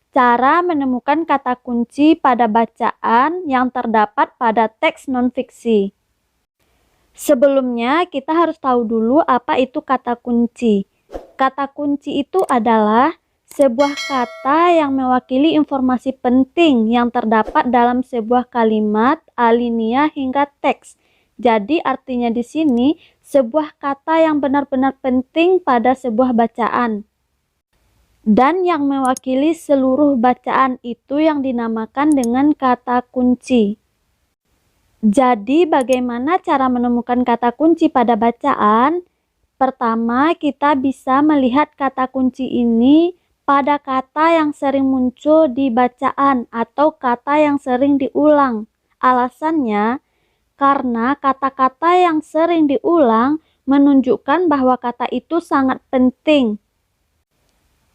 Cara menemukan kata kunci pada bacaan yang terdapat pada teks non-fiksi. Sebelumnya, kita harus tahu dulu apa itu kata kunci. Kata kunci itu adalah sebuah kata yang mewakili informasi penting yang terdapat dalam sebuah kalimat, alinea, hingga teks. Jadi, artinya di sini sebuah kata yang benar-benar penting pada sebuah bacaan. Dan yang mewakili seluruh bacaan itu yang dinamakan dengan kata kunci. Jadi, bagaimana cara menemukan kata kunci pada bacaan? Pertama, kita bisa melihat kata kunci ini pada kata yang sering muncul di bacaan atau kata yang sering diulang. Alasannya, karena kata-kata yang sering diulang menunjukkan bahwa kata itu sangat penting.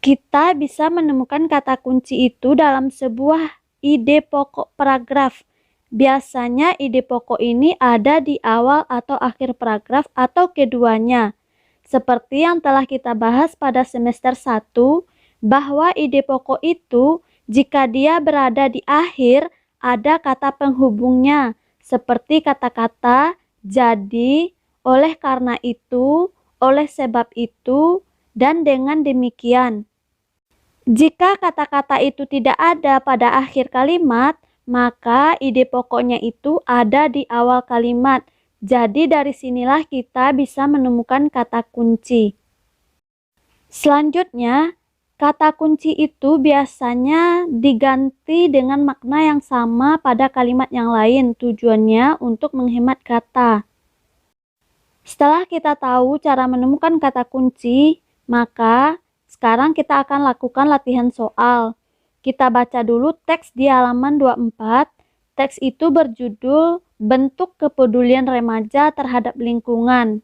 Kita bisa menemukan kata kunci itu dalam sebuah ide pokok paragraf. Biasanya ide pokok ini ada di awal atau akhir paragraf atau keduanya. Seperti yang telah kita bahas pada semester 1, bahwa ide pokok itu jika dia berada di akhir ada kata penghubungnya, seperti kata-kata jadi, oleh karena itu, oleh sebab itu, dan dengan demikian. Jika kata-kata itu tidak ada pada akhir kalimat, maka ide pokoknya itu ada di awal kalimat. Jadi dari sinilah kita bisa menemukan kata kunci. Selanjutnya, kata kunci itu biasanya diganti dengan makna yang sama pada kalimat yang lain. Tujuannya untuk menghemat kata. Setelah kita tahu cara menemukan kata kunci, maka sekarang kita akan lakukan latihan soal. Kita baca dulu teks di halaman 24. Teks itu berjudul Bentuk Kepedulian Remaja Terhadap Lingkungan.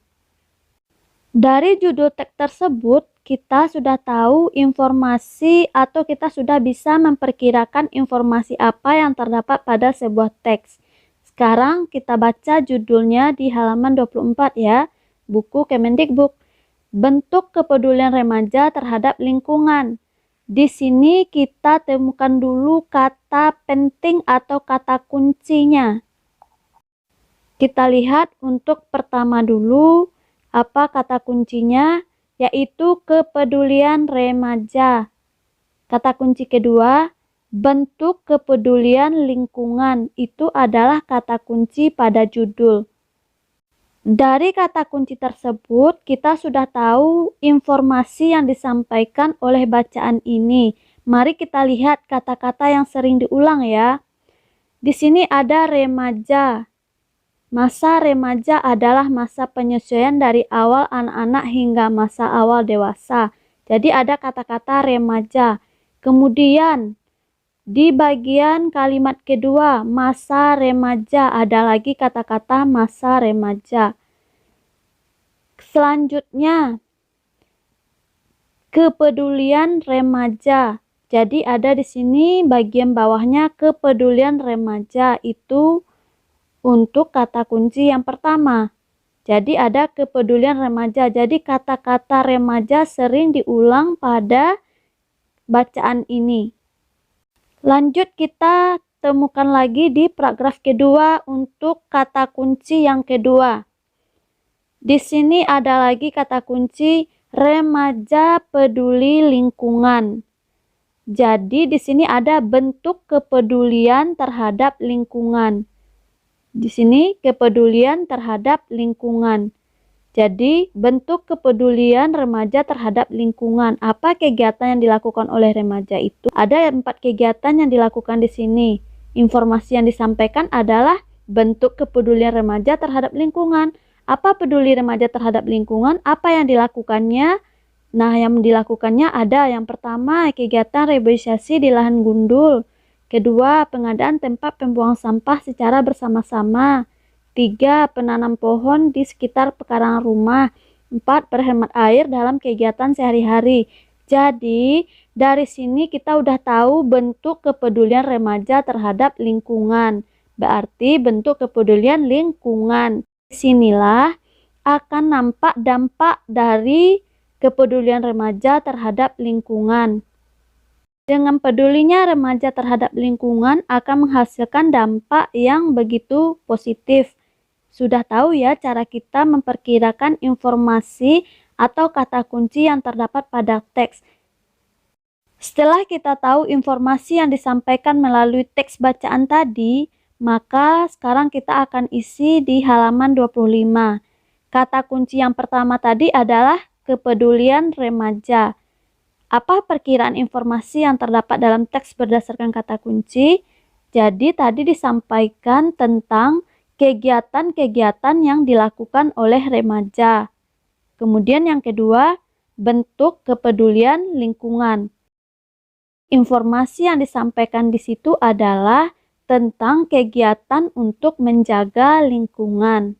Dari judul teks tersebut, kita sudah tahu informasi atau kita sudah bisa memperkirakan informasi apa yang terdapat pada sebuah teks. Sekarang kita baca judulnya di halaman 24 ya, buku Kemendikbud. Bentuk kepedulian remaja terhadap lingkungan. Di sini kita temukan dulu kata penting atau kata kuncinya. Kita lihat untuk pertama dulu apa kata kuncinya, yaitu kepedulian remaja. Kata kunci kedua, bentuk kepedulian lingkungan. Itu adalah kata kunci pada judul. Dari kata kunci tersebut, kita sudah tahu informasi yang disampaikan oleh bacaan ini. Mari kita lihat kata-kata yang sering diulang ya. Di sini ada remaja. Masa remaja adalah masa penyesuaian dari awal anak-anak hingga masa awal dewasa. Jadi ada kata-kata remaja. Kemudian, di bagian kalimat kedua, masa remaja, ada lagi kata-kata masa remaja. Selanjutnya, kepedulian remaja. Jadi ada di sini bagian bawahnya kepedulian remaja, itu untuk kata kunci yang pertama. Jadi ada kepedulian remaja. Jadi kata-kata remaja sering diulang pada bacaan ini. Lanjut kita temukan lagi di paragraf kedua untuk kata kunci yang kedua. Di sini ada lagi kata kunci remaja peduli lingkungan. Jadi di sini ada bentuk kepedulian terhadap lingkungan. Di sini kepedulian terhadap lingkungan. Jadi bentuk kepedulian remaja terhadap lingkungan. Apa kegiatan yang dilakukan oleh remaja itu? Ada 4 kegiatan yang dilakukan di sini. Informasi yang disampaikan adalah bentuk kepedulian remaja terhadap lingkungan. Apa peduli remaja terhadap lingkungan? Apa yang dilakukannya? Nah, yang dilakukannya ada yang pertama kegiatan reboisasi di lahan gundul. Kedua, pengadaan tempat pembuang sampah secara bersama-sama. 3. Penanam pohon di sekitar pekarangan rumah. 4. Berhemat air dalam kegiatan sehari-hari. Jadi, dari sini kita udah tahu bentuk kepedulian remaja terhadap lingkungan. Berarti bentuk kepedulian lingkungan. Disinilah akan nampak dampak dari kepedulian remaja terhadap lingkungan. Dengan pedulinya remaja terhadap lingkungan akan menghasilkan dampak yang begitu positif. Sudah tahu ya cara kita memperkirakan informasi atau kata kunci yang terdapat pada teks. Setelah kita tahu informasi yang disampaikan melalui teks bacaan tadi, maka sekarang kita akan isi di halaman 25. Kata kunci yang pertama tadi adalah kepedulian remaja. Apa perkiraan informasi yang terdapat dalam teks berdasarkan kata kunci? Jadi tadi disampaikan tentang kegiatan-kegiatan yang dilakukan oleh remaja. Kemudian yang kedua, bentuk kepedulian lingkungan. Informasi yang disampaikan di situ adalah tentang kegiatan untuk menjaga lingkungan.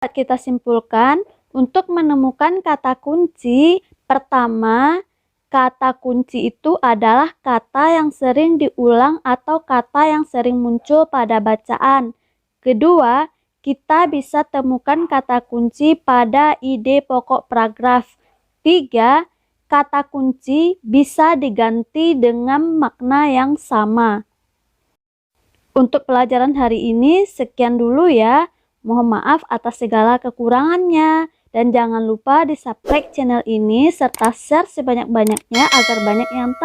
Kita simpulkan, untuk menemukan kata kunci, pertama, kata kunci itu adalah kata yang sering diulang atau kata yang sering muncul pada bacaan. Kedua, kita bisa temukan kata kunci pada ide pokok paragraf. Tiga, kata kunci bisa diganti dengan makna yang sama. Untuk pelajaran hari ini sekian dulu ya. Mohon maaf atas segala kekurangannya. Dan jangan lupa di subscribe channel ini serta share sebanyak-banyaknya agar banyak yang tahu.